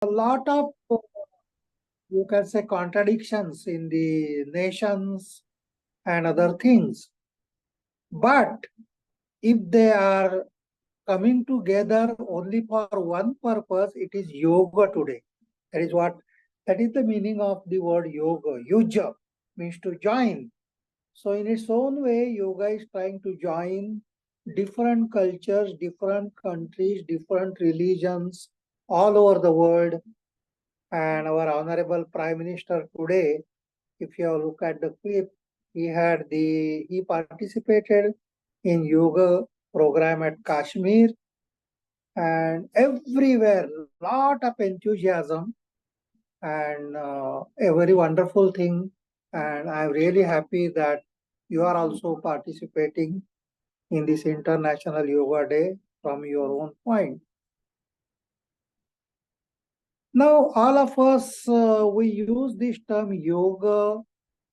a lot of, you can say, contradictions in the nations and other things. But if they are coming together only for one purpose, it is yoga today. That is the meaning of the word yoga. Yuja means to join. So in its own way, yoga is trying to join different cultures, different countries, different religions all over the world. And our Honorable Prime Minister today, if you look at the clip, he participated in yoga program at Kashmir, and everywhere lot of enthusiasm and a very wonderful thing. And I'm really happy that you are also participating in this International Yoga Day from your own point. Now, all of us, we use this term yoga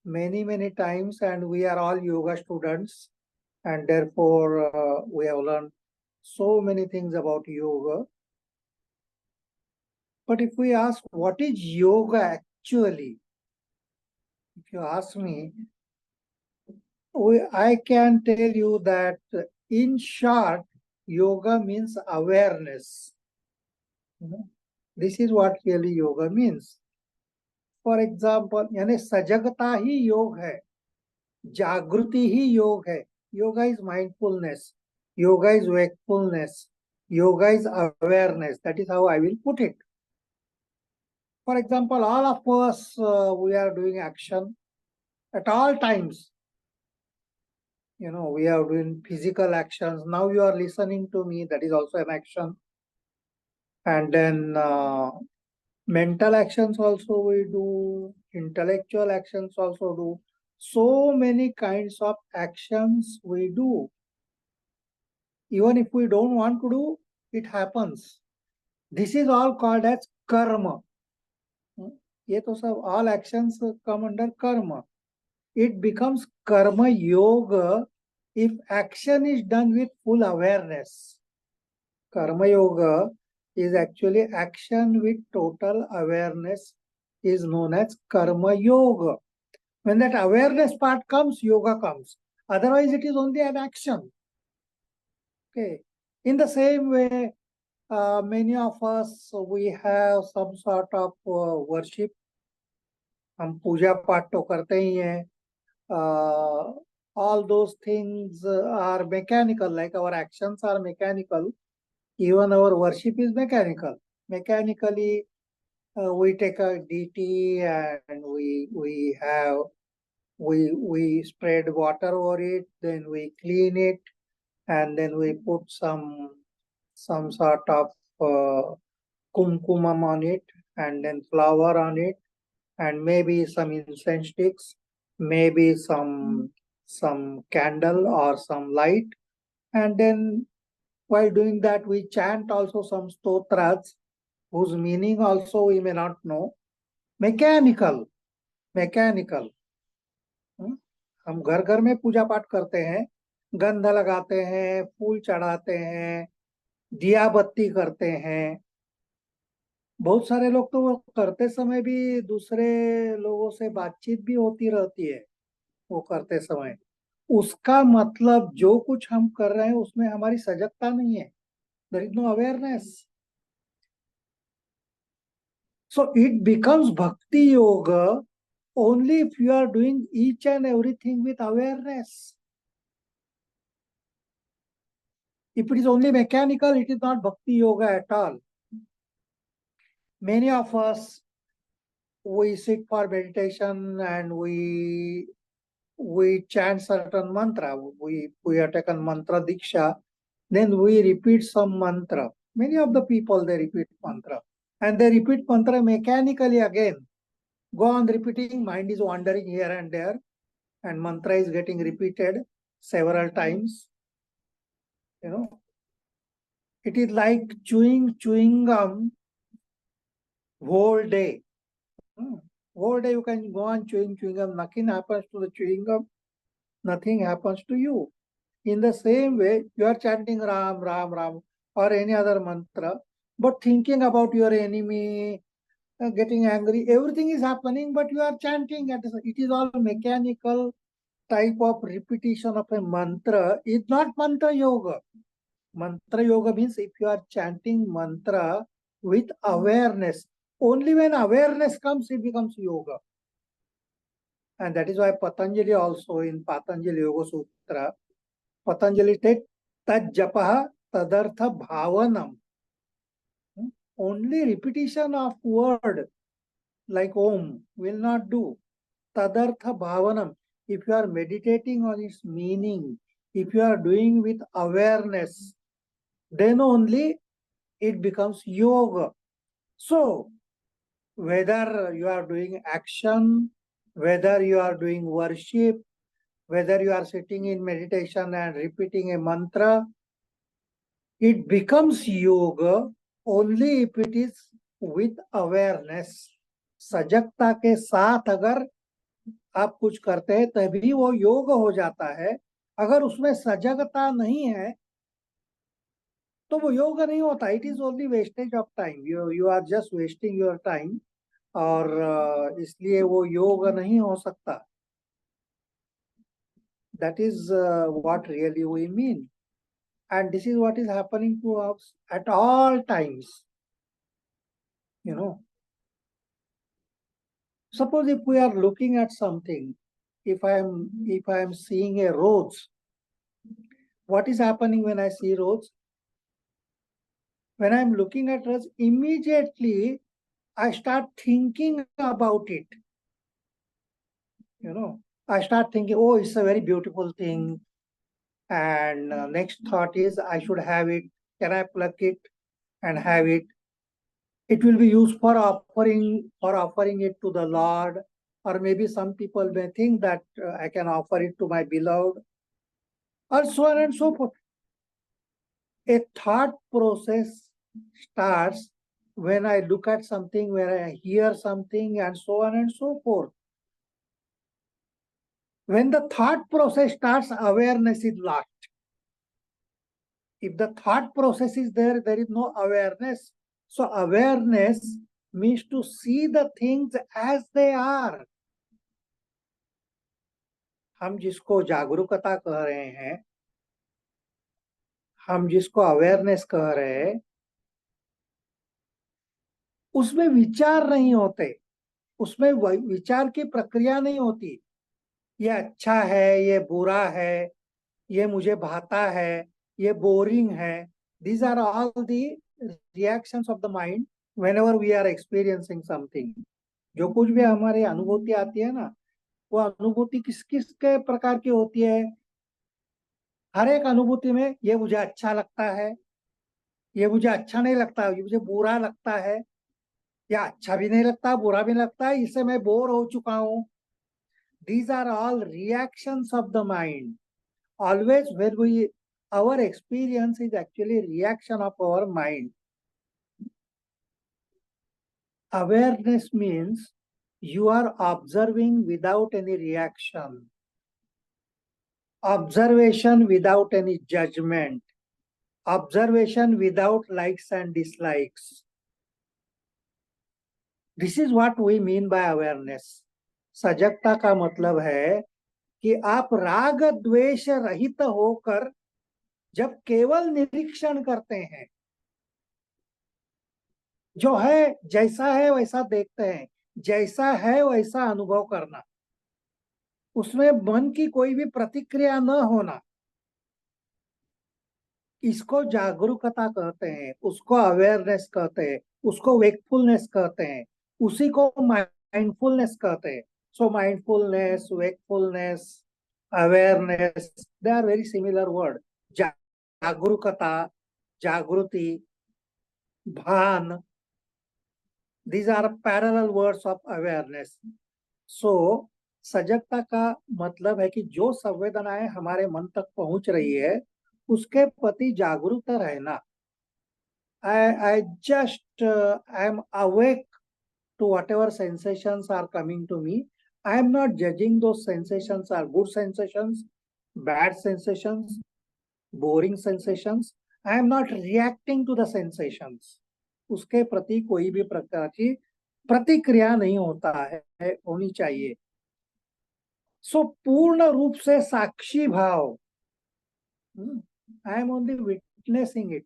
many times, and we are all yoga students, and therefore we have learned so many things about yoga. But if we ask what is yoga actually, if you ask me, I can tell you that in short, yoga means awareness. This is what really yoga means. For example, यानी सजगता ही योग है, जागृति ही योग है. Yoga is mindfulness. Yoga is wakefulness. Yoga is awareness. That is how I will put it. For example, all of us, we are doing action at all times. We are doing physical actions. Now you are listening to me. That is also an action. And then mental actions also we do. Intellectual actions also do. So many kinds of actions we do. Even if we don't want to do, it happens. This is all called as karma. ये तो सब all actions come under karma. It becomes karma yoga if action is done with full awareness. Karma yoga is actually action with total awareness, is known as karma yoga. When that awareness part comes, yoga comes. Otherwise, it is only an action. Okay. In the same way, many of us, we have some sort of worship. हम पूजा पाठ तो करते ही हैं. All those things are mechanical, like our actions are mechanical. Even our worship is mechanical. Mechanically, we take a deity and we spread water over it, then we clean it, and then we put some sort of kumkumam on it, and then flower on it, and maybe some incense sticks, maybe some candle or some light. And then while doing that, we chant also some stotras, whose meaning also we may not know. Mechanical. हम घर घर में पूजा पाठ करते हैं, गंध लगाते हैं, फूल चढ़ाते हैं, दिया बत्ती करते हैं. बहुत सारे लोग तो वो करते समय भी दूसरे लोगों से बातचीत भी होती रहती है वो करते समय. उसका मतलब जो कुछ हम कर रहे हैं उसमें हमारी सजगता नहीं है. There is no awareness. So it becomes bhakti yoga only if you are doing each and everything with awareness. If it is only mechanical, it is not bhakti yoga at all. Many of us, we sit for meditation and we chant certain mantra. We have taken mantra diksha. Then we repeat some mantra. Many of the people, they repeat mantra. And they repeat mantra mechanically again. Go on repeating, mind is wandering here and there, and mantra is getting repeated several times. It is like chewing gum whole day. Whole day you can go on chewing gum. Nothing happens to the chewing gum. Nothing happens to you. In the same way, you are chanting Ram, Ram, Ram, or any other mantra. But thinking about your enemy, getting angry, everything is happening, but you are chanting. It is all mechanical type of repetition of a mantra. It's not mantra yoga. Mantra yoga means if you are chanting mantra with awareness, only when awareness comes, it becomes yoga. And that is why Patanjali also in Patanjali Yoga Sutra, Patanjali said, Tad japaha tadartha bhavanam. Only repetition of word like Om will not do. Tadartha bhavanam. If you are meditating on its meaning, if you are doing with awareness, then only it becomes yoga. So, whether you are doing action, whether you are doing worship, whether you are sitting in meditation and repeating a mantra, it becomes yoga only if it is with awareness. सजगता के साथ अगर आप कुछ करते हैं तभी वो योग हो जाता है. अगर उसमें सजगता नहीं है तो वो योग नहीं होता. It is only wastage of time. You are just wasting your time. और इसलिए वो योग नहीं हो सकता. That is what really we mean. And this is what is happening to us at all times. You know, suppose if we are looking at something, if I am seeing a rose, what is happening when I see rose? When I am looking at rose, immediately I start thinking about it. You know, I start thinking, oh, it's a very beautiful thing. And next thought is, I should have it. Can I pluck it and have it? It will be used for offering it to the Lord, or maybe some people may think that I can offer it to my beloved, or so on and so forth. A thought process starts when I look at something, where I hear something, and so on and so forth. When the thought process starts, awareness is lost. If the thought process is there, there is no awareness. So awareness means to see the things as they are. हम जिसको जागरूकता कह रहे हैं, हम जिसको awareness कह रहे हैं, उसमें विचार नहीं होते. उसमें विचार की प्रक्रिया नहीं होती. ये अच्छा है, ये बुरा है, ये मुझे भाता है, ये बोरिंग है. These are all the reactions of the mind whenever we are experiencing something. जो कुछ भी हमारी अनुभूति आती है ना, वो अनुभूति किस किस के प्रकार की होती है. हर एक अनुभूति में ये मुझे अच्छा लगता है, ये मुझे अच्छा नहीं लगता, ये मुझे बुरा लगता है, या अच्छा भी नहीं लगता, बुरा भी लगता है, इससे मैं बोर हो चुका हूं. These are all reactions of the mind. Always when our experience is actually reaction of our mind. Awareness means you are observing without any reaction. Observation without any judgment. Observation without likes and dislikes. This is what we mean by awareness. सजगता का मतलब है कि आप राग द्वेष रहित होकर जब केवल निरीक्षण करते हैं, जो है जैसा है वैसा देखते हैं, जैसा है वैसा अनुभव करना, उसमें मन की कोई भी प्रतिक्रिया न होना, इसको जागरूकता कहते हैं, उसको अवेयरनेस कहते हैं, उसको वेकफुलनेस कहते हैं, उसी को माइंडफुलनेस कहते हैं. So mindfulness, wakefulness, awareness, they are very similar word. जागरूकता, जागृति, भान, these are parallel words of awareness. So सजगता का मतलब है कि जो संवेदनाएं हमारे मन तक पहुंच रही है उसके प्रति जागरूक रहना. I just am awake to whatever sensations are coming to me. I am not judging those sensations are good sensations, bad sensations, boring sensations. I am not reacting to the sensations. उसके प्रति कोई भी प्रकार की प्रतिक्रिया नहीं होनी चाहिए। सो पूर्ण रूप से साक्षी भाव, I am only witnessing it,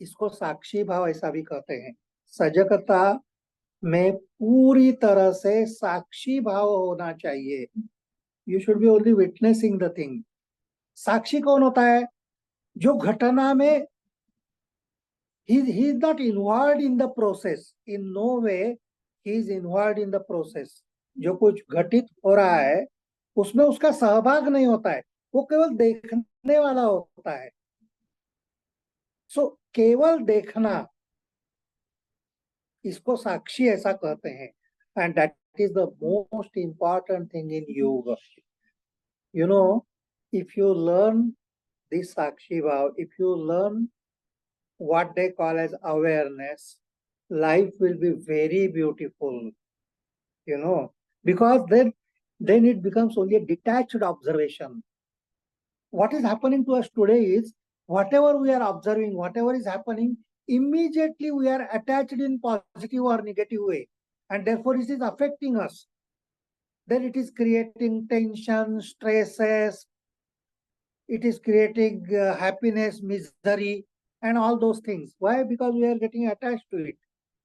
इसको साक्षी भाव ऐसा भी कहते हैं। सजगता में पूरी तरह से साक्षी भाव होना चाहिए। You should be only witnessing the thing. साक्षी कौन होता है? जो घटना में he is not involved in the process, in no way he is involved in the process। जो कुछ घटित हो रहा है उसमें उसका सहभाग नहीं होता है, वो केवल देखने वाला होता है। सो केवल देखना, इसको साक्षी ऐसा कहते हैं। And that is the most important thing in yoga. You know, if you learn this sakshi bhav, if you learn what they call as awareness, life will be very beautiful, you know, because then it becomes only a detached observation. What is happening to us today is, whatever we are observing, whatever is happening, immediately we are attached in positive or negative way, and therefore it is affecting us. Then it is creating tension, stresses, it is creating happiness, misery, and all those things. Why? Because we are getting attached to it.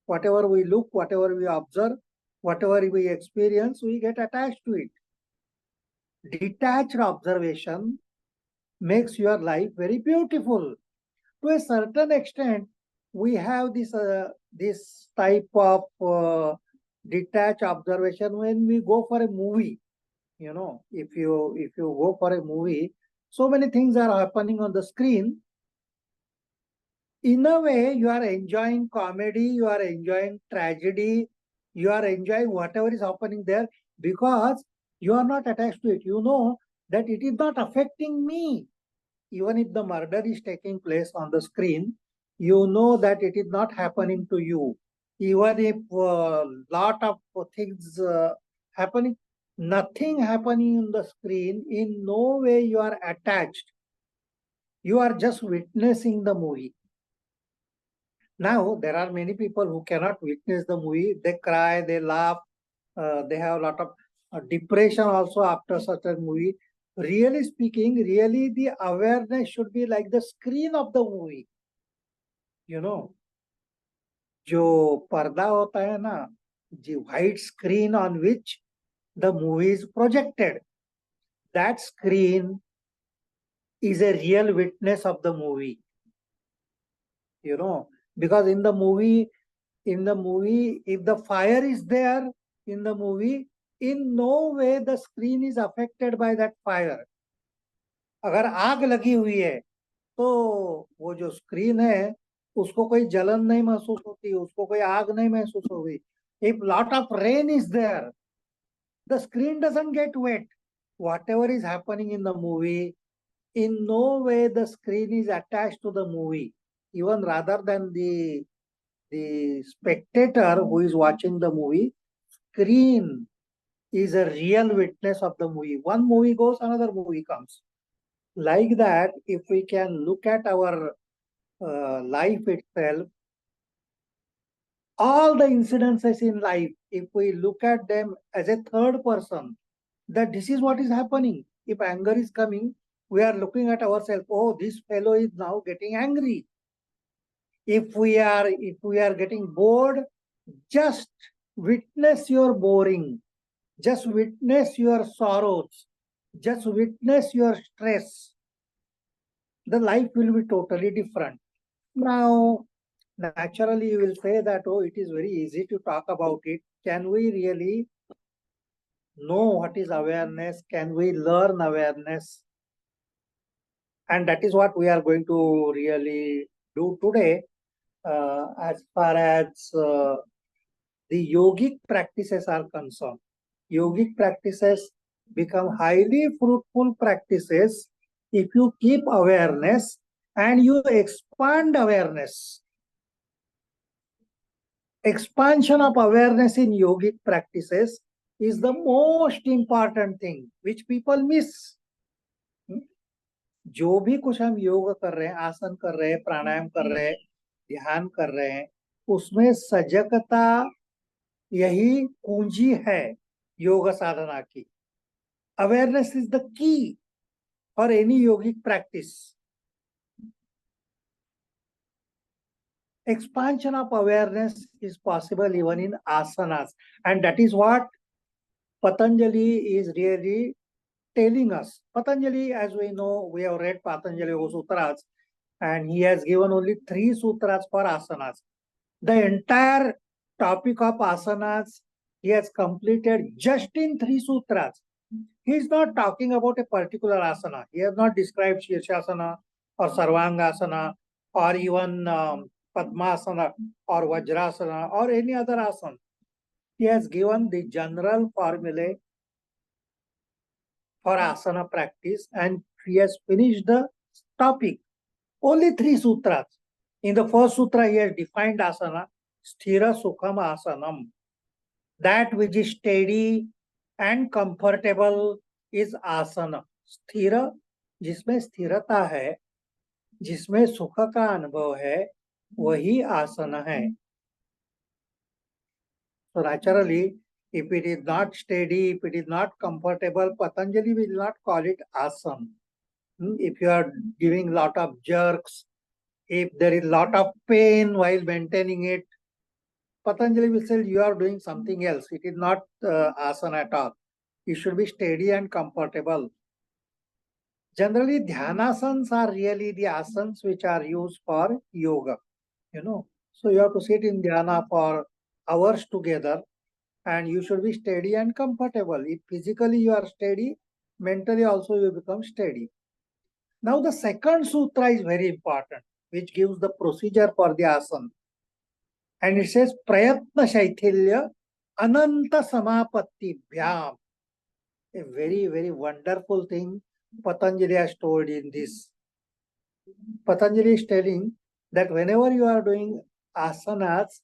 Whatever we look, whatever we observe, whatever we experience, we get attached to it. Detached observation makes your life very beautiful. To a certain extent, we have this type of detached observation when we go for a movie. You know, if you go for a movie, so many things are happening on the screen. In a way, you are enjoying comedy, you are enjoying tragedy, you are enjoying whatever is happening there, because you are not attached to it. You know that it is not affecting me. Even if the murder is taking place on the screen, you know that it is not happening to you. Even if a lot of things happening, nothing happening on the screen, in no way you are attached. You are just witnessing the movie. Now, there are many people who cannot witness the movie. They cry, they laugh, they have a lot of depression also after such a movie. Really speaking, really the awareness should be like the screen of the movie. You know, जो पर्दा होता है ना, the white screen on which the movie is projected, that screen is a real witness of the movie. You know, because in the movie, if the fire is there in the movie, in no way the screen is affected by that fire. अगर आग लगी हुई है तो वो जो screen है उसको कोई जलन नहीं महसूस होती, उसको कोई आग नहीं महसूस होगी। If lot of rain is there, the screen doesn't get wet. Whatever is happening in the movie, in no way the screen is attached to the movie. Even rather than the spectator who is watching the movie, screen is a real witness of the movie. One movie goes, another movie comes. Like that, if we can look at our life itself, all the incidences in life, if we look at them as a third person, that this is what is happening. If anger is coming, we are looking at ourselves, oh, this fellow is now getting angry. If we are getting bored, just witness your boring, just witness your sorrows, just witness your stress. The life will be totally different. Now, naturally you will say that, oh, it is very easy to talk about it. Can we really know what is awareness? Can we learn awareness? And that is what we are going to really do today. As far as the yogic practices are concerned, yogic practices become highly fruitful practices if you keep awareness and you expand awareness. Expansion of awareness in yogic practices is the most important thing which people miss. जो भी कुछ हम योग कर रहे हैं, आसन कर रहे हैं, प्राणायाम कर रहे हैं, ध्यान कर रहे हैं, उसमें सजगता यही कुंजी है योग साधना की. Awareness is the key for any yogic practice. Expansion of awareness is possible even in asanas, and that is what Patanjali is really telling us. Patanjali, as we know, we have read Patanjali Sutras, and he has given only 3 sutras for asanas. The entire topic of asanas he has completed just in 3 sutras. He is not talking about a particular asana. He has not described Shirshasana or Sarvangasana or even Padmasana or Vajrasana or any other asana. He has given the general formulae for asana practice, and he has finished the topic. Only 3 sutras. In the first sutra, he has defined asana, Sthira Sukham Asanam. That which is steady and comfortable is asana. स्थिर, जिसमें स्थिरता है, जिसमें सुख का अनुभव है, वही आसन है. So naturally, if it is not steady, if it is not comfortable, Patanjali will not call it asana. If you are giving lot of jerks, if there is lot of pain while maintaining it, Patanjali will say you are doing something else. It is not asana at all. It should be steady and comfortable. Generally, dhyanasanas are really the asanas which are used for yoga. So you have to sit in dhyana for hours together, and you should be steady and comfortable. If physically you are steady, mentally also you become steady. Now the second sutra is very important, which gives the procedure for the asana. And it says prayatna shaithilya ananta samapatti bhyam. A very, very wonderful thing Patanjali has told in this. Patanjali is telling that whenever you are doing asanas,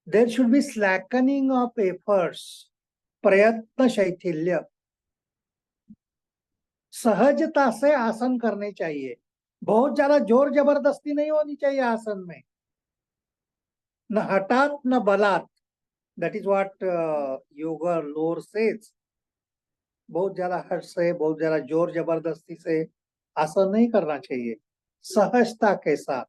there should be slackening of efforts. प्रयत्न शैथिल्य, सहजता से आसन करने चाहिए. बहुत ज्यादा जोर जबरदस्ती नहीं होनी चाहिए आसन में. न हठात न बलात्. दैट इज व्हाट योगा लोर सेज. बहुत ज्यादा हट से, बहुत ज्यादा जोर जबरदस्ती से आसन नहीं करना चाहिए. सहजता के साथ.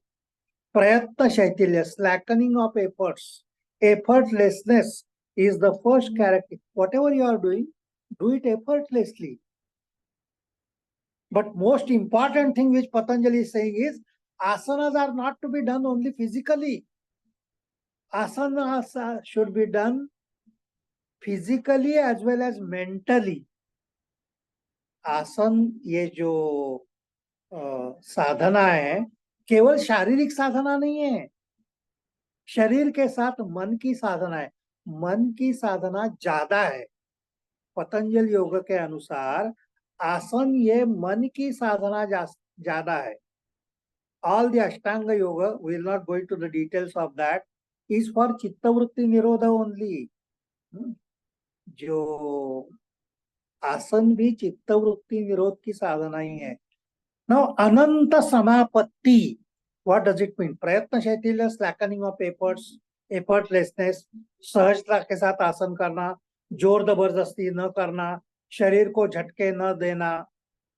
प्रयत्न शैथिल्य, slackening of efforts. Effortlessness is the first character. Whatever you are doing, do it effortlessly. But most important thing which Patanjali is saying is asanas are not to be done only physically. Asanas should be done physically as well as mentally. आसन ये जो साधना है, केवल शारीरिक साधना नहीं है. शरीर के साथ मन की साधना है. मन की साधना ज्यादा है. पतंजलि योग के अनुसार आसन ये मन की साधना ज्यादा है. All the Ashtanga Yoga, we will not go into the details of that, is for Chittavritti Nirodha only. जो आसन भी चित्तवृत्ति निरोध की साधना ही है. Now, Ananta Samapatti, what does it mean? प्रयत्न शैथिल्य, slackening of efforts, effortlessness, सहजता के साथ आसन करना, जोर जबरदस्ती न करना, शरीर को झटके न देना,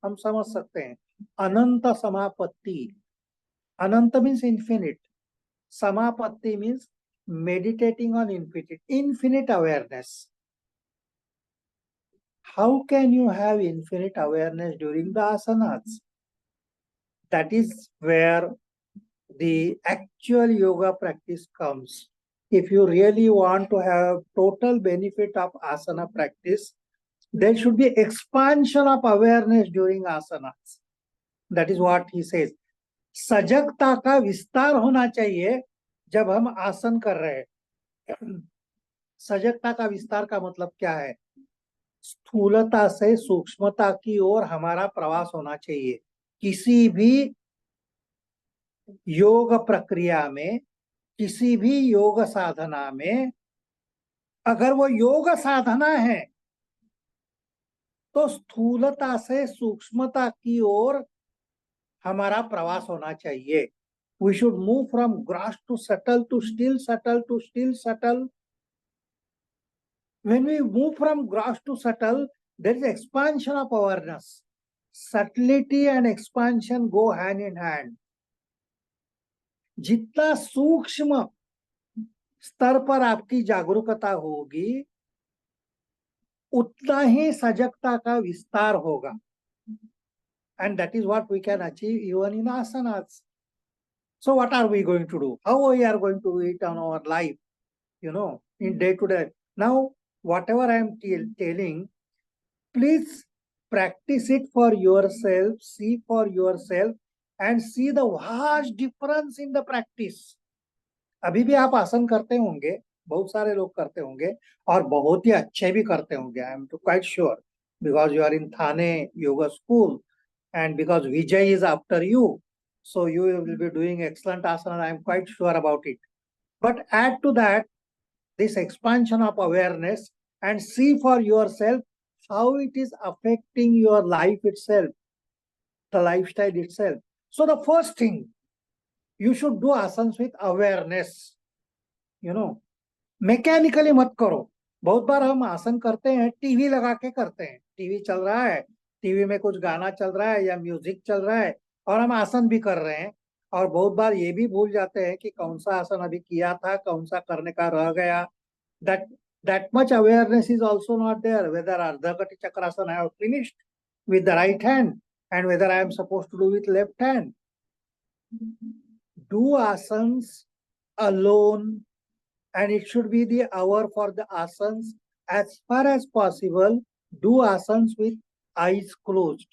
हम समझ सकते हैं. अनंत समापत्ति. Ananta means infinite. Samapatti means meditating on infinite awareness. How can you have infinite awareness during the asanas? That is where the actual yoga practice comes. If you really want to have total benefit of asana practice, there should be expansion of awareness during asanas. That is what he says. सजगता का विस्तार होना चाहिए जब हम आसन कर रहे हैं. सजगता का विस्तार का मतलब क्या है? स्थूलता से सूक्ष्मता की ओर हमारा प्रवास होना चाहिए. किसी भी योग प्रक्रिया में, किसी भी योग साधना में, अगर वो योग साधना है तो स्थूलता से सूक्ष्मता की ओर हमारा प्रवास होना चाहिए. We should move from gross to subtle to still subtle to still subtle. When we move from gross to subtle, there is expansion of awareness. Subtlety and expansion go hand in hand. जितना सूक्ष्म स्तर पर आपकी जागरूकता होगी, उतना ही सजगता का विस्तार होगा. And that is what we can achieve even in asanas. So what are we going to do? How we are going to do it on our life, in day to day? Now, whatever I am telling, please practice it for yourself, see for yourself, and see the vast difference in the practice. अभी भी आप आसन करते होंगे, बहुत सारे लोग करते होंगे और बहुत ही अच्छे भी करते होंगे. I am quite sure because you are in Thane yoga school and because Vijay is after you, so you will be doing excellent asana. I am quite sure about it. But add to that this expansion of awareness and see for yourself how it is affecting your life itself, the lifestyle itself. So the first thing, you should do asanas with awareness. Mechanically मत करो. बहुत बार हम आसन करते हैं, TV लगा के करते हैं. टीवी चल रहा है, टीवी में कुछ गाना चल रहा है या म्यूजिक चल रहा है और हम आसन भी कर रहे हैं. और बहुत बार ये भी भूल जाते हैं कि कौन सा आसन अभी किया था, कौन सा करने का रह गया. That much awareness is also not there, whether Ardha Kati Chakrasana I have finished with the right hand and whether I am supposed to do with left hand. Do asanas alone, and it should be the hour for the asanas. As far as possible, do asanas with eyes closed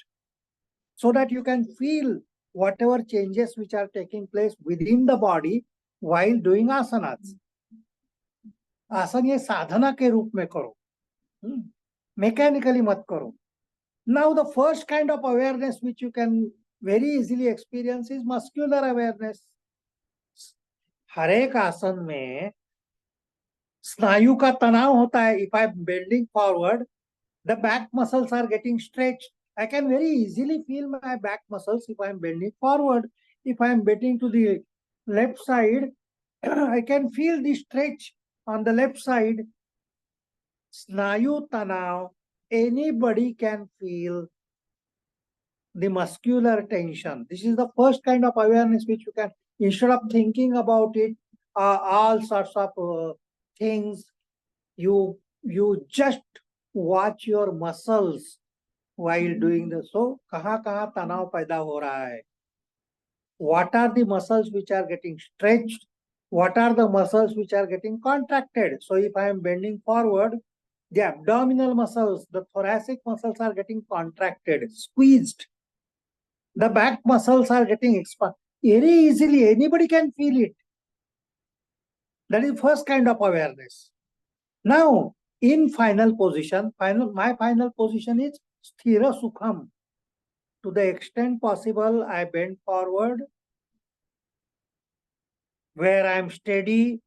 so that you can feel whatever changes which are taking place within the body while doing asanas. आसन ये साधना के रूप में करो, mechanically मत करो. Now the first kind of awareness which you can very easily experience is muscular awareness. हर एक आसन में स्नायु का तनाव होता है. If I am bending forward, the back muscles are getting stretched. I can very easily feel my back muscles if I am bending forward. If I am bending to the left side, I can feel the stretch on the left side. Snayu tanav, anybody can feel the muscular tension. This is the first kind of awareness which you can, instead of thinking about it, all sorts of things, you just watch your muscles while doing this. So, kahan tanav paida ho raha hai? What are the muscles which are getting stretched? What are the muscles which are getting contracted? So if I am bending forward, the abdominal muscles, the thoracic muscles are getting contracted, squeezed. The back muscles are getting expanded. Very easily, anybody can feel it. That is first kind of awareness. Now, in final position, my final position is sthira sukham. To the extent possible, I bend forward, where I am steady,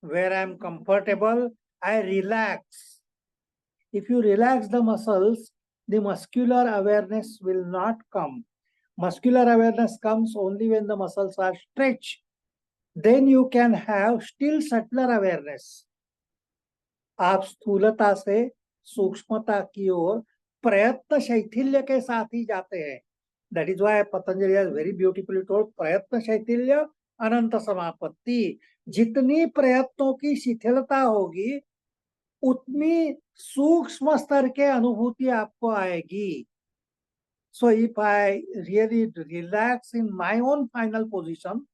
where I am comfortable, I relax. If you relax the muscles, the muscular awareness will not come. Muscular awareness comes only when the muscles are stretched. Then you can have still subtler awareness. आप स्थूलता से सूक्ष्मता की ओर प्रयत्न शैथिल्य के साथ ही जाते हैं. That is why Patanjali has very beautifully told प्रयत्न शैथिल्य अनंत समापत्ति. जितनी प्रयत्नों की शिथिलता होगी, उतनी सूक्ष्म स्तर के अनुभूति आपको आएगी. So if I really relax in my own final position,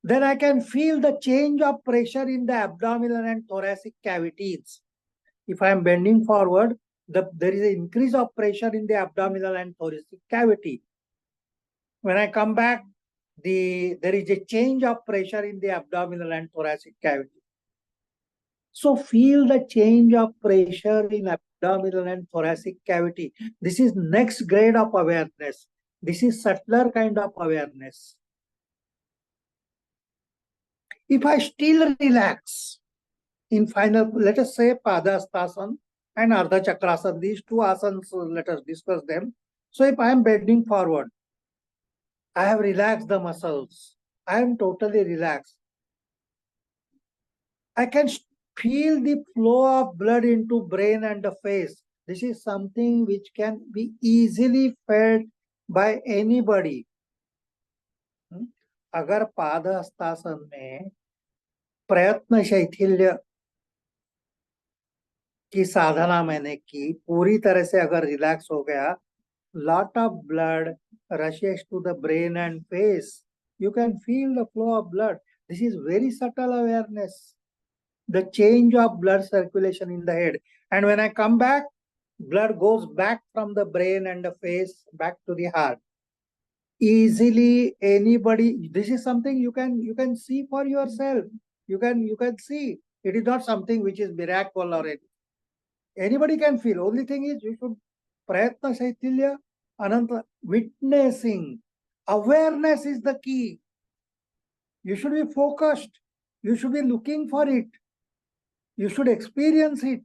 then I can feel the change of pressure in the abdominal and thoracic cavities. If I am bending forward, there is an increase of pressure in the abdominal and thoracic cavity. When I come back, there is a change of pressure in the abdominal and thoracic cavity. So feel the change of pressure in abdominal and thoracic cavity. This is next grade of awareness. This is subtler kind of awareness. If I still relax in final, let us say Padastasana and Ardha Chakrasana, these two asanas, let us discuss them. So if I am bending forward, I have relaxed the muscles. I am totally relaxed. I can feel the flow of blood into brain and the face. This is something which can be easily felt by anybody. अगर पादहस्तासन में प्रयत्न शैथिल्य की साधना मैंने की, पूरी तरह से अगर रिलैक्स हो गया, lot of blood rushes to the brain and face. You can feel the flow of blood. This is very subtle awareness. The change of blood circulation in the head. And when I come back, blood goes back from the brain and the face back to the heart. Easily anybody, this is something you can see for yourself. You can see. It is not something which is miracle or anything. Anybody can feel. Only thing is you should prayatna shaitilya, ananta, witnessing. Awareness is the key. You should be focused. You should be looking for it. You should experience it.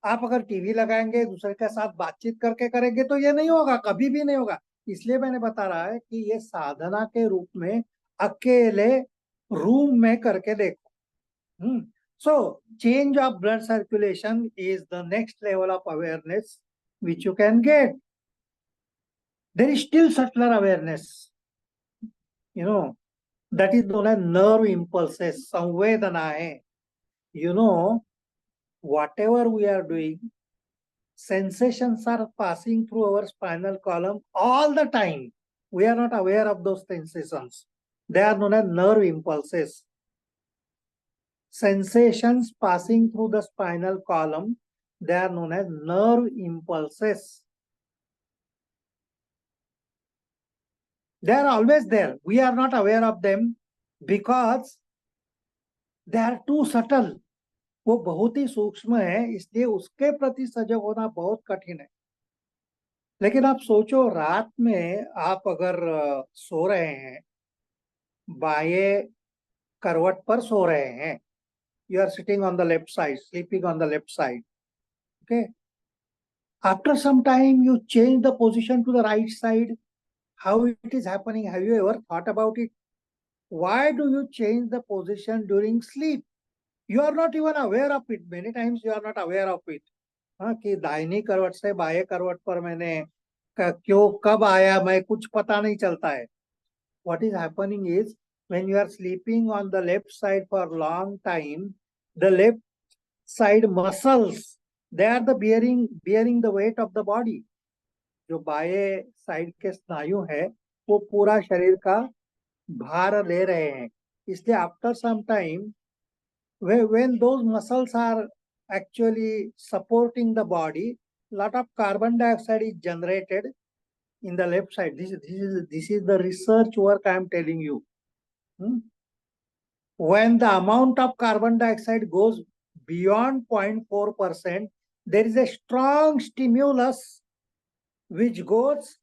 आप अगर TV लगाएंगे, दूसरे के साथ बातचीत करके करेंगे तो ये नहीं होगा, कभी भी नहीं होगा. इसलिए मैंने बता रहा है कि ये साधना के रूप में अकेले रूम में करके देखो. So change of blood circulation is the next level of awareness which you can get. There is still subtler awareness, that is known as nerve impulses, samvedanae. Whatever we are doing, sensations are passing through our spinal column all the time. We are not aware of those sensations. They are known as nerve impulses. Sensations passing through the spinal column, they are known as nerve impulses. They are always there. We are not aware of them because they are too subtle. वो बहुत ही सूक्ष्म है, इसलिए उसके प्रति सजग होना बहुत कठिन है. लेकिन आप सोचो, रात में आप अगर सो रहे हैं, बाएं करवट पर सो रहे हैं, you are sitting on the left side, sleeping on the left side. Okay. After some time, you change the position to the right side. How it is happening? Have you ever thought about it? Why do you change the position during sleep? You are not even aware of it. Many times you are not aware of it. कि दाहिनी करवट से बाएं करवट पर मैंने क्यों कब आया, मैं कुछ पता नहीं चलता है. What is happening is when you are sleeping on the left side for a long time, the left side muscles, they are the bearing the weight of the body. जो बाएं साइड के स्नायु है वो पूरा शरीर का भार ले रहे हैं. इसलिए after some time, when those muscles are actually supporting the body, lot of carbon dioxide is generated in the left side. This is the research work I am telling you. When the amount of carbon dioxide goes beyond 0.4%, there is a strong stimulus which goes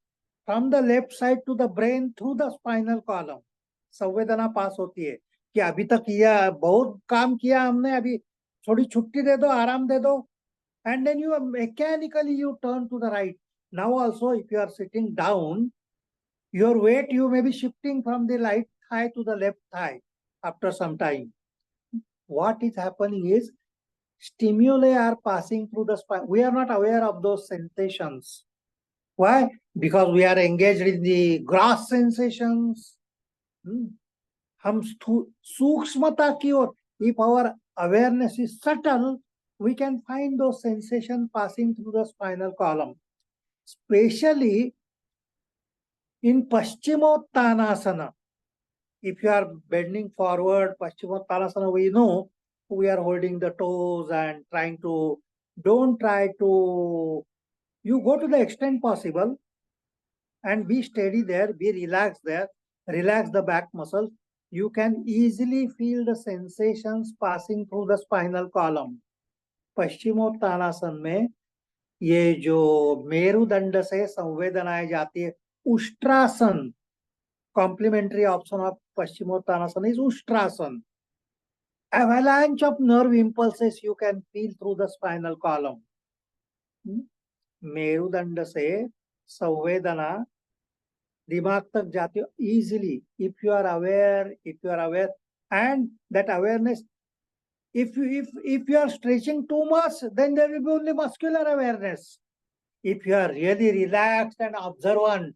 from the left side to the brain through the spinal column. संवेदना पास होती है कि अभी तक यह बहुत काम किया हमने, अभी थोड़ी छुट्टी दे दो, आराम दे दो. And then you mechanically you turn to the right. Now also, if you are sitting down, your weight you may be shifting from the right thigh to the left thigh after some time. What is happening is stimuli are passing through the spine. We are not aware of those sensations. Why? Because we are engaged in the gross sensations. हम सूक्ष्मता की ओर, if our awareness is subtle, we can find those sensations passing through the spinal column. Especially in Paschimottanasana. If you are bending forward, Paschimottanasana, we know we are holding the toes and don't try to, you go to the extent possible and be steady there, be relaxed there, relax the back muscles. You can easily feel the sensations passing through the spinal column. Paschimottanasana में ये जो मेरुदंड से संवेदनाएं जाती है, Ushtrasana, complementary option of Paschimottanasana is Ushtrasana. Avalanche of nerve impulses you can feel through the spinal column. मेरुदंड से संवेदना दिमाग तक जाते हो easily. If you are aware, and that awareness, if you are stretching too much, then there will be only muscular awareness. If you are really relaxed and observant,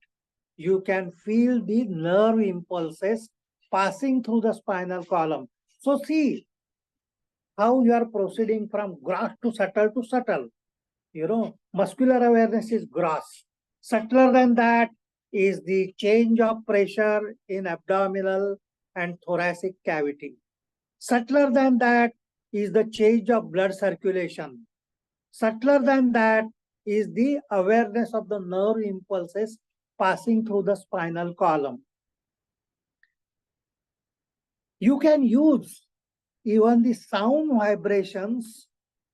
you can feel the nerve impulses passing through the spinal column. So see how you are proceeding from gross to subtle to subtle. Muscular awareness is gross. Subtler than that is the change of pressure in abdominal and thoracic cavity. Subtler than that is the change of blood circulation. Subtler than that is the awareness of the nerve impulses passing through the spinal column. You can use even the sound vibrations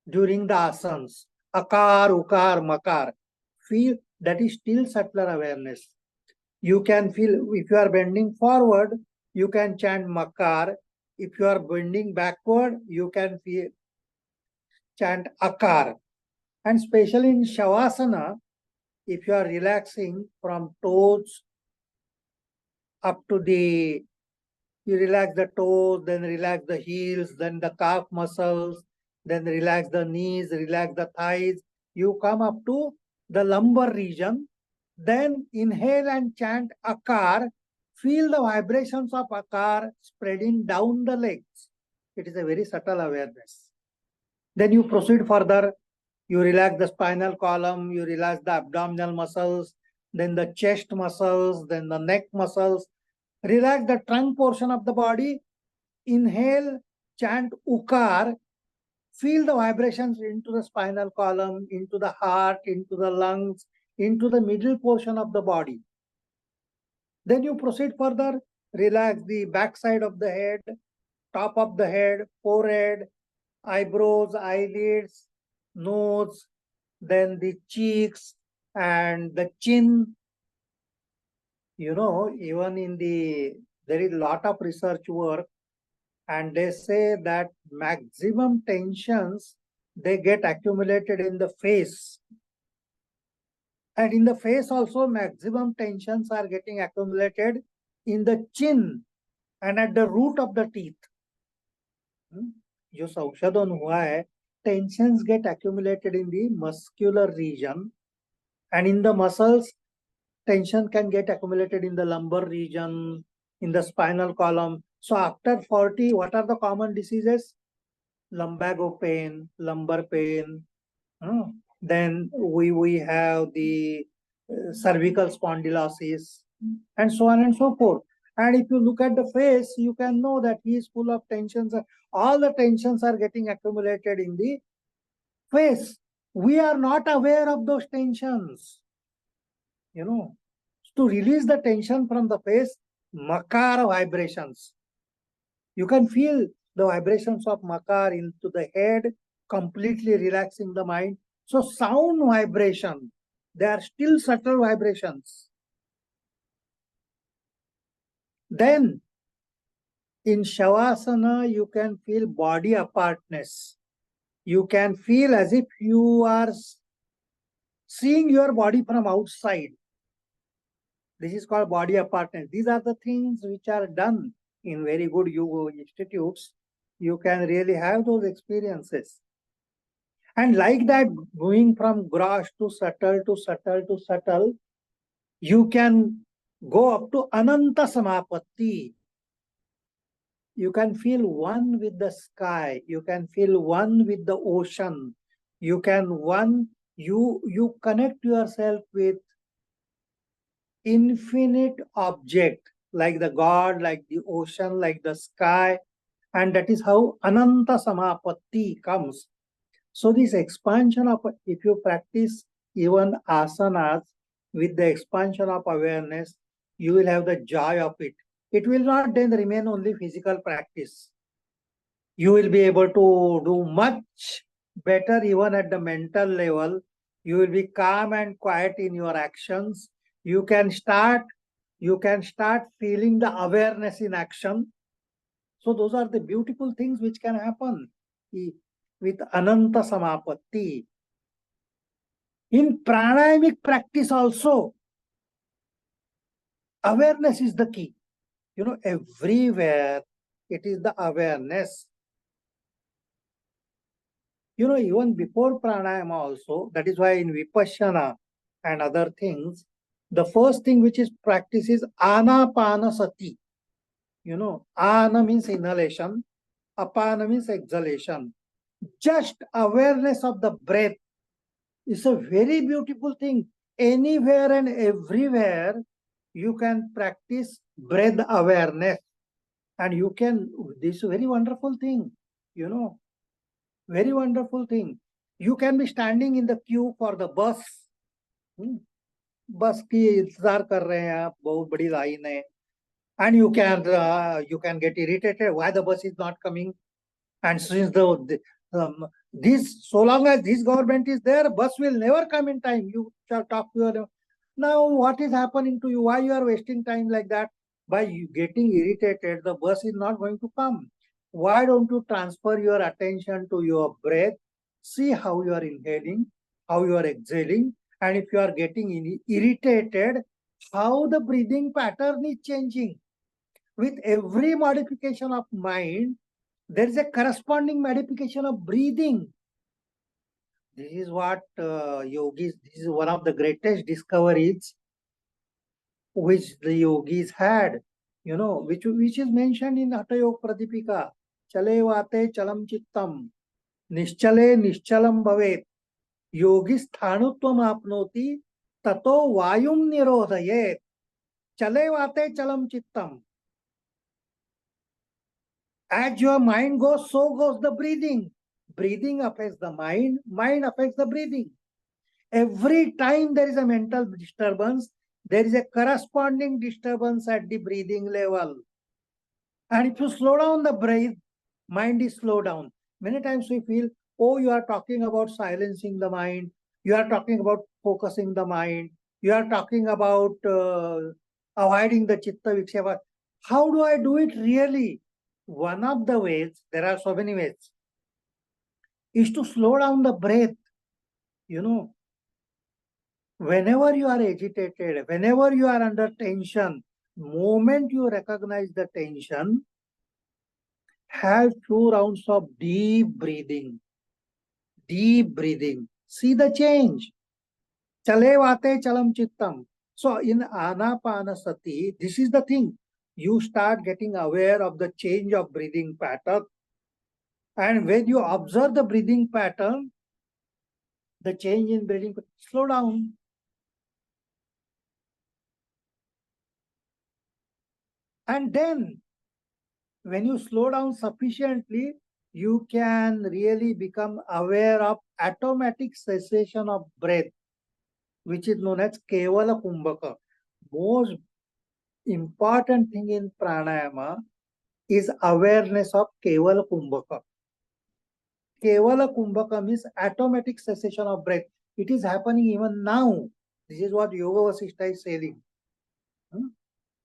during the asanas. Akar, ukar, makar. Feel that is still subtler awareness. You can feel if you are bending forward, you can chant makar. If you are bending backward, you can feel chant akar. And especially in shavasana, if you are relaxing from toes up to the, you relax the toes, then relax the heels, then the calf muscles, then relax the knees, relax the thighs. You come up to the lumbar region, then inhale and chant akar. Feel the vibrations of akar spreading down the legs. It is a very subtle awareness. Then you proceed further. You relax the spinal column, you relax the abdominal muscles, then the chest muscles, then the neck muscles. Relax the trunk portion of the body. Inhale, chant ukar. Feel the vibrations into the spinal column, into the heart, into the lungs, into the middle portion of the body. Then you proceed further. Relax the backside of the head, top of the head, forehead, eyebrows, eyelids, nose, then the cheeks and the chin. Even there is a lot of research work, and they say that maximum tensions, they get accumulated in the face. And in the face also, maximum tensions are getting accumulated in the chin and at the root of the teeth. जो संशोधन हुआ है, tensions get accumulated in the muscular region, and in the muscles, tension can get accumulated in the lumbar region, in the spinal column. So after 40, what are the common diseases? Lumbago pain, lumbar pain. Then we have the cervical spondylosis, and so on and so forth. And if you look at the face, you can know that he is full of tensions. All the tensions are getting accumulated in the face. We are not aware of those tensions. To release the tension from the face, makar vibrations. You can feel the vibrations of makar into the head, completely relaxing the mind. So sound vibration, they are still subtle vibrations. Then in Shavasana, you can feel body apartness. You can feel as if you are seeing your body from outside. This is called body apartness. These are the things which are done in very good yoga institutes. You can really have those experiences. And like that, going from gross to subtle to subtle to subtle, you can go up to Ananta Sampatti. You can feel one with the sky. You can feel one with the ocean. You connect yourself with infinite object, like the God, like the ocean, like the sky. And that is how Ananta Sampatti comes. So this expansion of, if you practice even asanas with the expansion of awareness, you will have the joy of it. It will not then remain only physical practice. You will be able to do much better even at the mental level. You will be calm and quiet in your actions. You can start feeling the awareness in action. So those are the beautiful things which can happen with Ananta Sampatti. In pranayamic practice also, Awareness is the key. Everywhere it is the awareness. Even before pranayama also, that is why in Vipassana and other things, the first thing which is practiced is anapanasati. Ana means inhalation, apana means exhalation. Just awareness of the breath is a very beautiful thing. Anywhere and everywhere, you can practice breath awareness. And this is a very wonderful thing, very wonderful thing. You can be standing in the queue for the bus. बस की इंतजार कर रहे हैं आप, बहुत बड़ी line है, and you can get irritated why the bus is not coming. And since this, so long as this government is there, bus will never come in time. You shall talk to your, now what is happening to you? Why you are wasting time like that? By you getting irritated, the bus is not going to come. Why don't you transfer your attention to your breath? See how you are inhaling, how you are exhaling, and if you are getting irritated, how the breathing pattern is changing. With every modification of mind, there is a corresponding modification of breathing. This is what this is one of the greatest discoveries which the yogis had, which is mentioned in Hatha Yoga Pradipika. Chale vate chalam chittam, nischale nischalam bhavet, yogi sthanutvam apnoti, tato vayum nirodhayet. Chale vate chalam chittam. As your mind goes, so goes the breathing. Breathing affects the mind, mind affects the breathing. Every time there is a mental disturbance, there is a corresponding disturbance at the breathing level. And if you slow down the breath, mind is slowed down. Many times we feel, oh, you are talking about silencing the mind, you are talking about focusing the mind, you are talking about avoiding the chitta viksheva. How do I do it really? One of the ways, there are so many ways, is to slow down the breath. Whenever you are agitated, whenever you are under tension, moment you recognize the tension, have 2 rounds of deep breathing. Deep breathing. See the change. Chale vate chalam chittam. So in anapanasati, this is the thing. You start getting aware of the change of breathing pattern. And when you observe the breathing pattern, the change in breathing, slow down. And then, when you slow down sufficiently, you can really become aware of automatic cessation of breath, which is known as Kevala Kumbhaka. Most important thing in pranayama is awareness of Kevala Kumbhaka. Kevala Kumbhaka means automatic cessation of breath. It is happening even now. This is what Yoga Vasishtha is saying.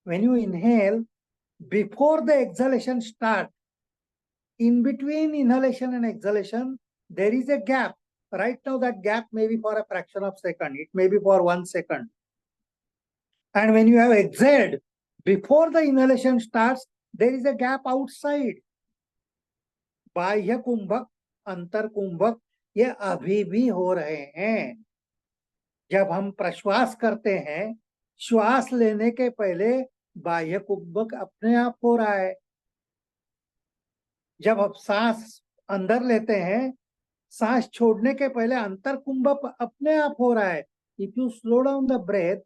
When you inhale, before the exhalation starts, in between inhalation and exhalation, there is a gap. Right now, that gap may be for a fraction of a second. It may be for 1 second. And when you have exhaled, before the inhalation starts, there is a gap outside. बाह्य कुंभक, अंतर कुंभक, ये अभी भी हो रहे हैं. जब हम प्रश्वास करते हैं, श्वास लेने के पहले बाह्य कुंभक अपने आप हो रहा है. जब आप सांस अंदर लेते हैं, सांस छोड़ने के पहले अंतर कुंभक अपने आप हो रहा है. If you slow down the breath,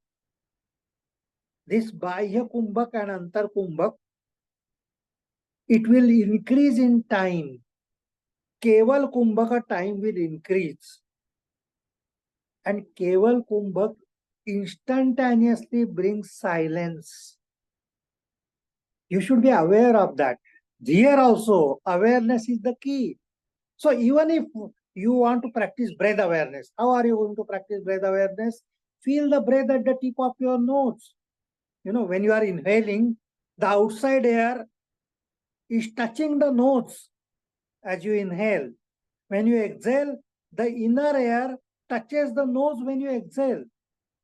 this बाह्य कुंभक एंड अंतर कुंभक, it will increase in time. Keval Kumbhaka time will increase. And Keval Kumbhak instantaneously brings silence. You should be aware of that. Here also, awareness is the key. So even if you want to practice breath awareness, how are you going to practice breath awareness? Feel the breath at the tip of your nose. When you are inhaling, the outside air is touching the nose as you inhale. When you exhale, the inner air touches the nose when you exhale.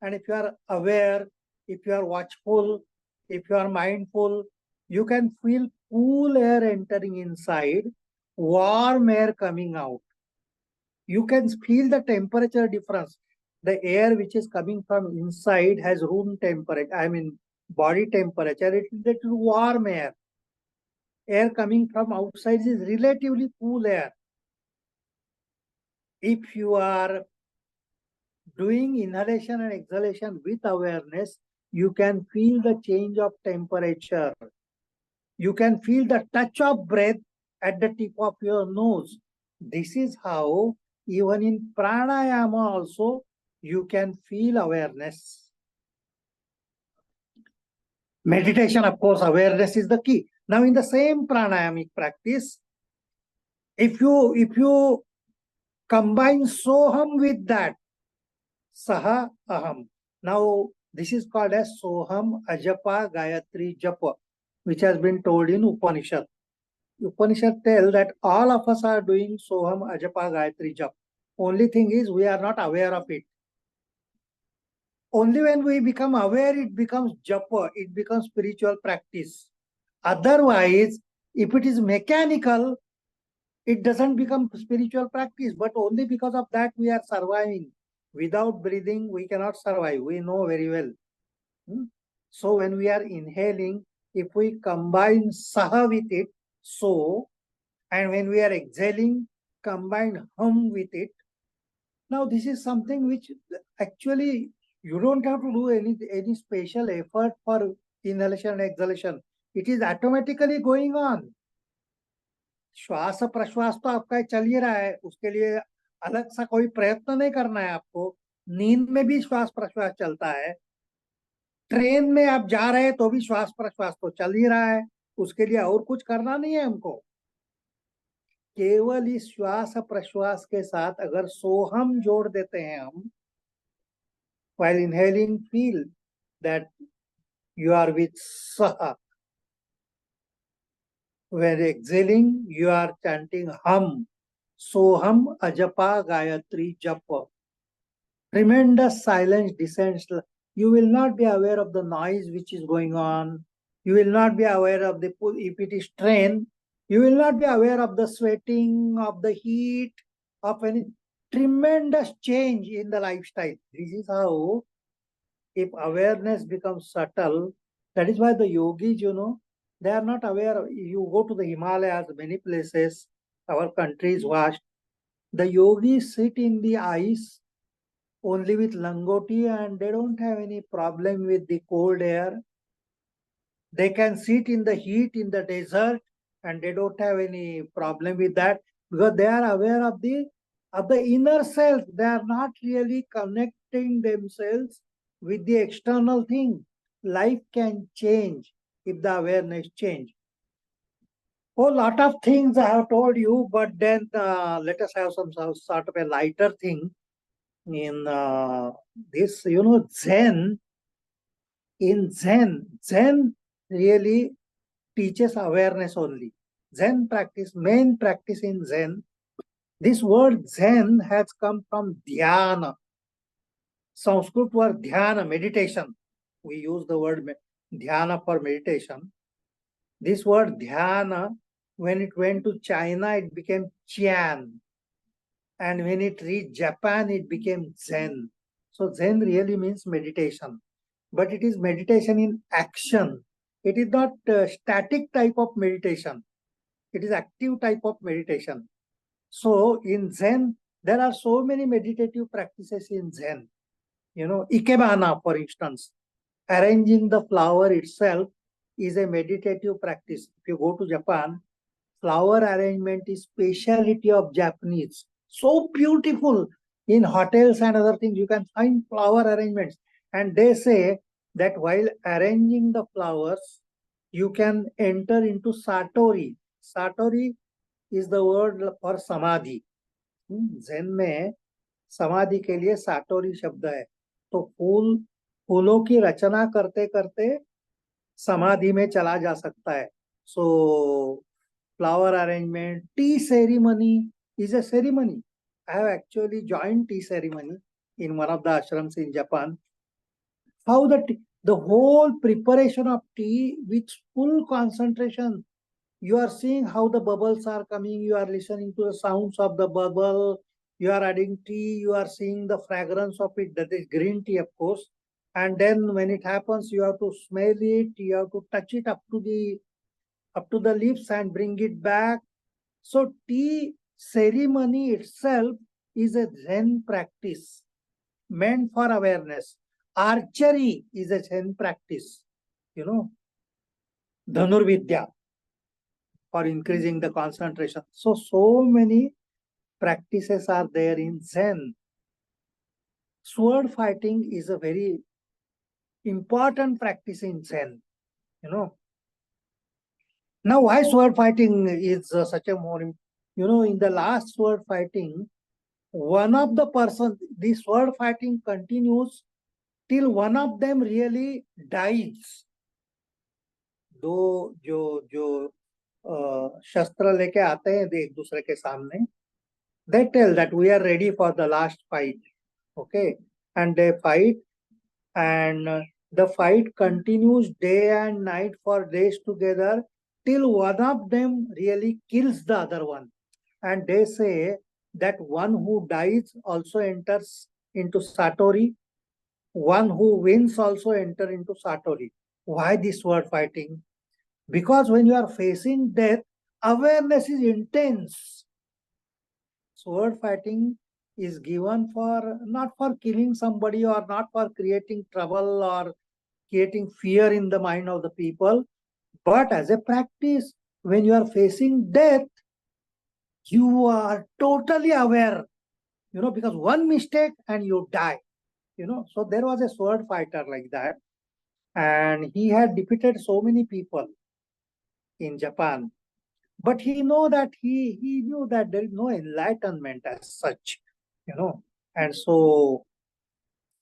And if you are aware, if you are watchful, If you are mindful, you can feel cool air entering inside, warm air coming out. You can feel the temperature difference. The air which is coming from inside has room temperature, I mean body temperature. It is little warm air. Air coming from outside is relatively cool air. If you are doing inhalation and exhalation with awareness, you can feel the change of temperature. You can feel the touch of breath at the tip of your nose. This is how, even in pranayama also, you can feel awareness. Meditation, of course, awareness is the key. Now, in the same pranayamic practice, if you combine soham with that, saha aham. Now, this is called as soham ajapa gayatri japa, which has been told in Upanishad. Upanishad tell that all of us are doing Soham Ajapa Gayatri Jap. Only thing is we are not aware of it. Only when we become aware, it becomes Japa, it becomes spiritual practice. Otherwise, if it is mechanical, it doesn't become spiritual practice, but only because of that we are surviving. Without breathing, we cannot survive. We know very well. So when we are inhaling, if we combine Saha with it, so, and when we are exhaling, combine hum with it. Now, this is something which actually you don't have to do any special effort for inhalation and exhalation. It is automatically going on. श्वास प्रश्वास तो आपका चल ही रहा है, उसके लिए अलग सा कोई प्रयत्न नहीं करना है आपको. नींद में भी श्वास प्रश्वास चलता है. ट्रेन में आप जा रहे हैं तो भी श्वास प्रश्वास तो चल ही रहा है. उसके लिए और कुछ करना नहीं है हमको. केवल इस श्वास प्रश्वास के साथ अगर सोहम जोड़ देते हैं हम, while inhaling feel that you are with saha, when exhaling you are chanting hum, soham ajapa gayatri japa. Tremendous silence descends. You will not be aware of the noise which is going on. You will not be aware of the, if it is train, you will not be aware of the sweating, of the heat, of any tremendous change in the lifestyle. This is how, if awareness becomes subtle, that is why the yogis, they are not aware. You go to the Himalayas, many places, our country is vast. The yogis sit in the ice only with langoti and they don't have any problem with the cold air. They can sit in the heat in the desert and they don't have any problem with that because they are aware of the inner self. They are not really connecting themselves with the external thing. Life can change if the awareness change. A lot of things I have told you, but then let us have some sort of a lighter thing in this. Zen. In Zen really teaches awareness only. Zen practice, main practice in Zen. This word Zen has come from dhyana. Sanskrit word dhyana, meditation. We use the word dhyana for meditation. This word dhyana, when it went to China, it became Qian. And when it reached Japan, it became Zen. So Zen really means meditation. But it is meditation in action. It is not static type of meditation. It is active type of meditation. So in Zen, there are so many meditative practices in Zen. Ikebana, for instance, arranging the flower itself is a meditative practice. If you go to Japan, flower arrangement is speciality of Japanese. So beautiful. In hotels and other things, you can find flower arrangements. And they say that while arranging the flowers, you can enter into satori. Satori is the word for samadhi. Zen में समाधि के लिए साटोरी शब्द है. तो फूलों की रचना करते करते समाधि में चला जा सकता है. So flower arrangement, tea ceremony is a ceremony. I have actually joined tea ceremony in one of the ashrams in Japan. How The whole preparation of tea with full concentration. You are seeing how the bubbles are coming. You are listening to the sounds of the bubble. You are adding tea. You are seeing the fragrance of it. That is green tea, of course. And then when it happens, you have to smell it. You have to touch it up to the lips and bring it back. So tea ceremony itself is a Zen practice meant for awareness. Archery is a Zen practice, you know, Dhanurvidya for increasing the concentration. So many practices are there in Zen. Sword fighting is a very important practice in Zen, you know. Now, why sword fighting is such a more, in the last sword fighting, one of the person, the sword fighting continues till one of them really dies. दो जो जो शस्त्र लेके आते हैं एक दूसरे के सामने, they tell that we are ready for the last fight, okay, and they fight, and the fight continues day and night for days together till one of them really kills the other one, and they say that one who dies also enters into satori, one who wins also enter into satori. Why this word fighting? Because when you are facing death, awareness is intense. Sword fighting is given for not for killing somebody or not for creating trouble or creating fear in the mind of the people, but as a practice. When you are facing death, you are totally aware, because one mistake and you die. So there was a sword fighter like that, and he had defeated so many people in Japan. But he knew that there is no enlightenment as such, and so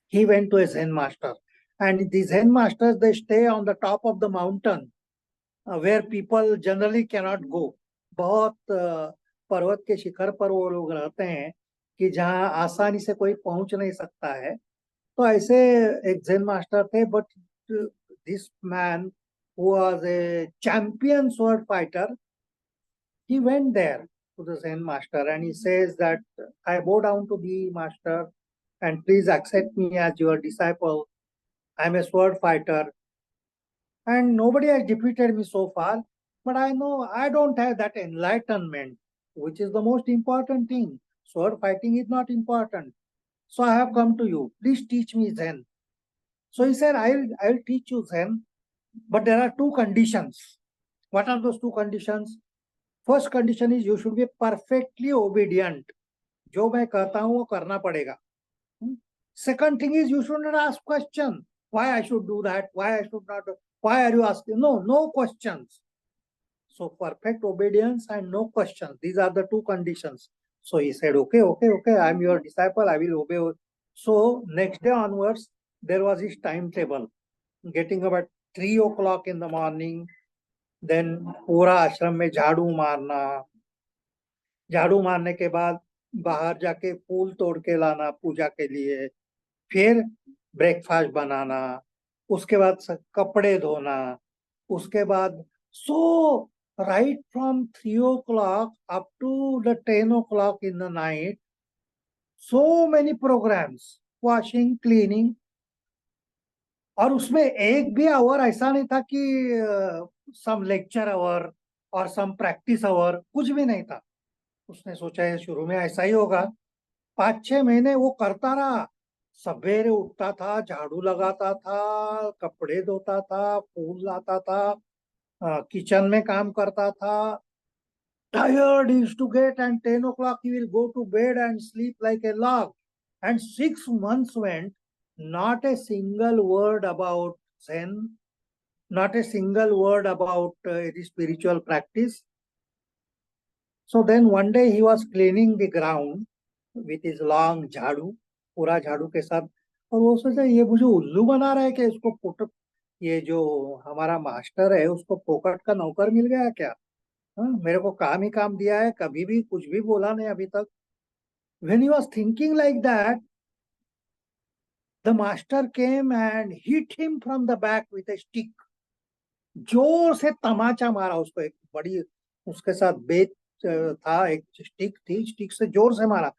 he went to a Zen master. And the Zen masters, they stay on the top of the mountain where people generally cannot go. बहुत पर्वत के शिखर पर वो लोग रहते हैं कि जहाँ आसानी से कोई पहुंच नहीं सकता है. तो ऐसे एक Zen master थे, but this man who was a champion sword fighter, he went there to the Zen master and he says that I bow down to thee, master, and please accept me as your disciple. I'm a sword fighter and nobody has defeated me so far, but I know I don't have that enlightenment, which is the most important thing. Sword fighting is not important. So I have come to you. Please teach me Zen. So he said, I'll teach you Zen, but there are two conditions. What are those two conditions? First condition is you should be perfectly obedient. जो मैं कहता हूँ वो करना पड़ेगा. Second thing is you should not ask question. Why I should do that? Why I should not? Why are you asking? No questions. So perfect obedience and no questions. These are the two conditions. So he said, okay, I'm your disciple. I will obey. So next day onwards, there was his timetable. Getting up at 3 o'clock in the morning, then पूरा आश्रम में झाड़ू मारने के बाद बाहर जाके फूल तोड़ के लाना पूजा के लिए, फिर ब्रेकफास्ट बनाना, उसके बाद कपड़े धोना, उसके बाद right from 3 o'clock up to the 10 o'clock in the night, so many programs, washing, cleaning, और उसमें एक भी आवर ऐसा नहीं था कि सम लेक्चर आवर और सम प्रैक्टिस आवर, कुछ भी नहीं था. उसने सोचा है शुरू में ऐसा ही होगा. 5-6 महीने वो करता रहा. सवेरे उठता था, झाड़ू लगाता था, कपड़े धोता था, फूल लाता था, किचन में काम करता था. Tired he used to get, and 10 o'clock he will go to bed and sleep like a log. And 6 months went, not a single word about Zen, not a single word about the spiritual practice. So then one day he was cleaning the ground with his long झाड़ू, पूरा झाड़ू के साथ, और वो सोचा ये मुझे उल्लू बना रहा है कि इसको पुट, ये जो हमारा मास्टर है उसको फोकट का नौकर मिल गया क्या? मेरे को काम ही काम दिया है, कभी भी कुछ भी बोला नहीं अभी तक. When he was thinking like that, The master came and hit him from the back with a stick. जोर से तमाचा मारा उसको, एक बड़ी उसके साथ बेत था, एक स्टिक थी, स्टिक से जोर से मारा।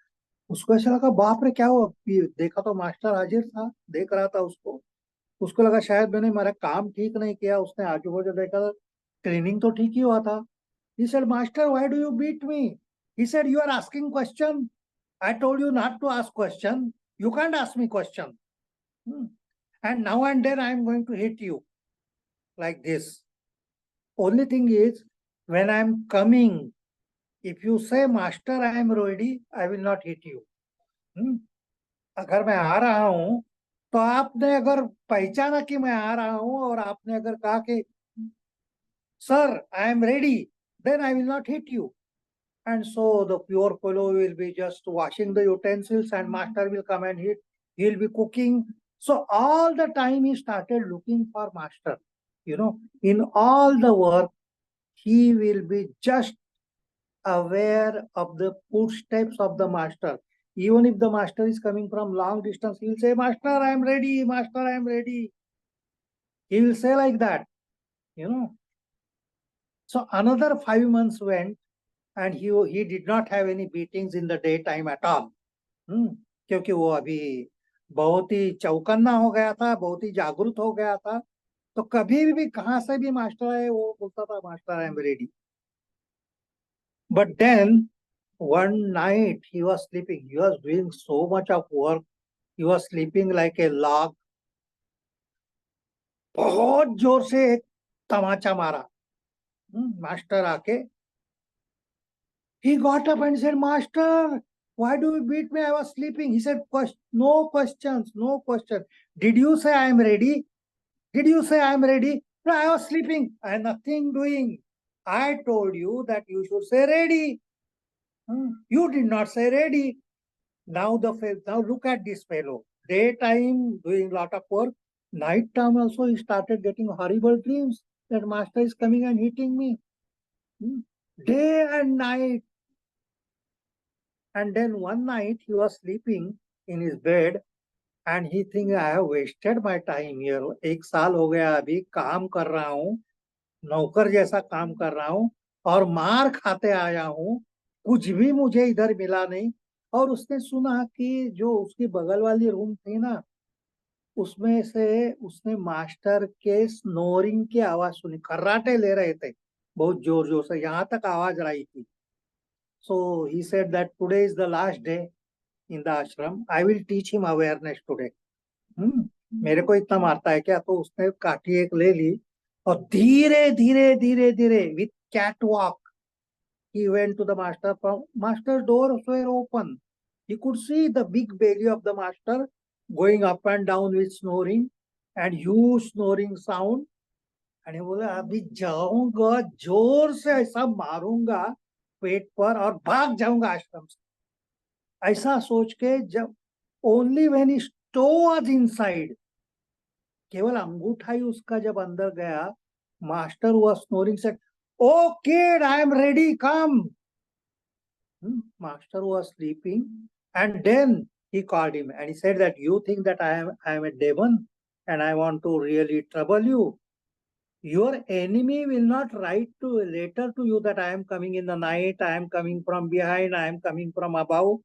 उसको ऐसा लगा बाप रे क्या हुआ, देखा तो मास्टर हाजिर था, देख रहा था उसको। उसको लगा शायद मैंने मेरा काम ठीक नहीं किया। उसने आजू बाजू देखा, क्लीनिंग तो ठीक ही हुआ था। He said, Master, why do you beat me? He said, you are asking question. I told you not to ask question. You can't ask me question. And now and then I am going to hit you like this. Only thing is, when I am coming, if you say, Master, I am ready, I will not hit you. अगर मैं आ रहा हूं तो आपने अगर पहचाना कि मैं आ रहा हूं और आपने अगर कहा कि sir I am ready, then I will not hit you. And so the pure fellow will be just washing the utensils and master will come and he'll be cooking. So all the time he started looking for master. In all the work, he will be just aware of the footsteps of the master. Even if the master is coming from long distance, he will say, Master, I am ready. Master, I am ready. He will say like that, you know. So another 5 months went and he did not have any beatings in the daytime at all. क्योंकि वो अभी बहुत ही चौकन्ना हो गया था, बहुत ही जागरूक हो गया था। तो कभी भी कहां से भी मास्टर आए वो बोलता था master I am ready. But then one night he was sleeping, he was doing so much of work, he was sleeping like a log। बहुत जोर से एक तमाचा मारा मास्टर आके। He got up and said, Master, why do you beat me? I was sleeping. He said, no questions, no question. Did you say I am ready? Did you say I am ready? No, I was sleeping. I had nothing doing. I told you that you should say ready. You did not say ready. Now look at this fellow. Daytime doing lot of work. Night time also he started getting horrible dreams that master is coming and hitting me. Day and night. And then one night he was sleeping in his bed and he think I have wasted my time here। एक साल हो गया अभी काम कर रहा हूँ, नौकर जैसा काम कर रहा हूँ और मार खाते आया हूँ, कुछ भी मुझे इधर मिला नहीं। और उसने सुना कि जो उसकी बगल वाली रूम थी ना, उसमें से उसने मास्टर के स्नोरिंग की आवाज सुनी, खर्राटे ले रहे थे बहुत जोर जोर से, यहाँ तक आवाज आई थी। So he said that today is the last day in the ashram. I will teach him awareness today. मेरे को इतना मारता है क्या? तो उसने काठी एक ले ली और धीरे धीरे धीरे धीरे with catwalk he went to the master. From master's doors were open. He could see the big belly of the master going up and down with snoring and huge snoring sound. And he बोला अभी जाऊंगा जोर से ऐसा मारूंगा पेट पर और भाग जाऊंगा आश्रम से। ऐसा सोच के जब only when he toe was inside, केवल अंगूठा ही उसका जब अंदर गया, master was snoring said, oh kid I am ready come. Master was sleeping and then he called him and he said that you think that I am a demon and I want to really trouble you. Your enemy will not write to later to you that I am coming in the night, I am coming from behind, I am coming from above.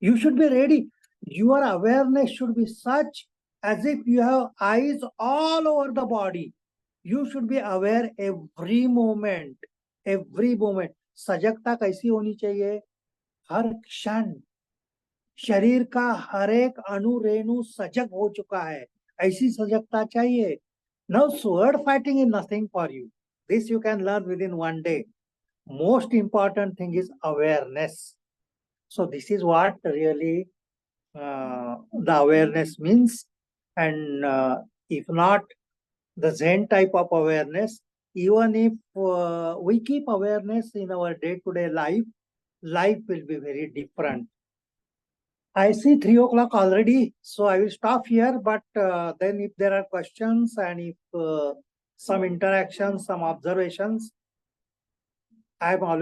You should be ready. Your awareness should be such as if you have eyes all over the body. You should be aware every moment, every moment. सजगता कैसी होनी चाहिए? हर क्षण शरीर का हर एक अणु रेणु सजग हो चुका है, ऐसी सजगता चाहिए। Now, sword fighting is nothing for you. This you can learn within one day. Most important thing is awareness. So this is what really the awareness means. And if not the Zen type of awareness, even if we keep awareness in our day-to-day life, life will be very different. I see 3 o'clock already, so I will stop here. But then if there are questions and if some interactions, some observations, I am always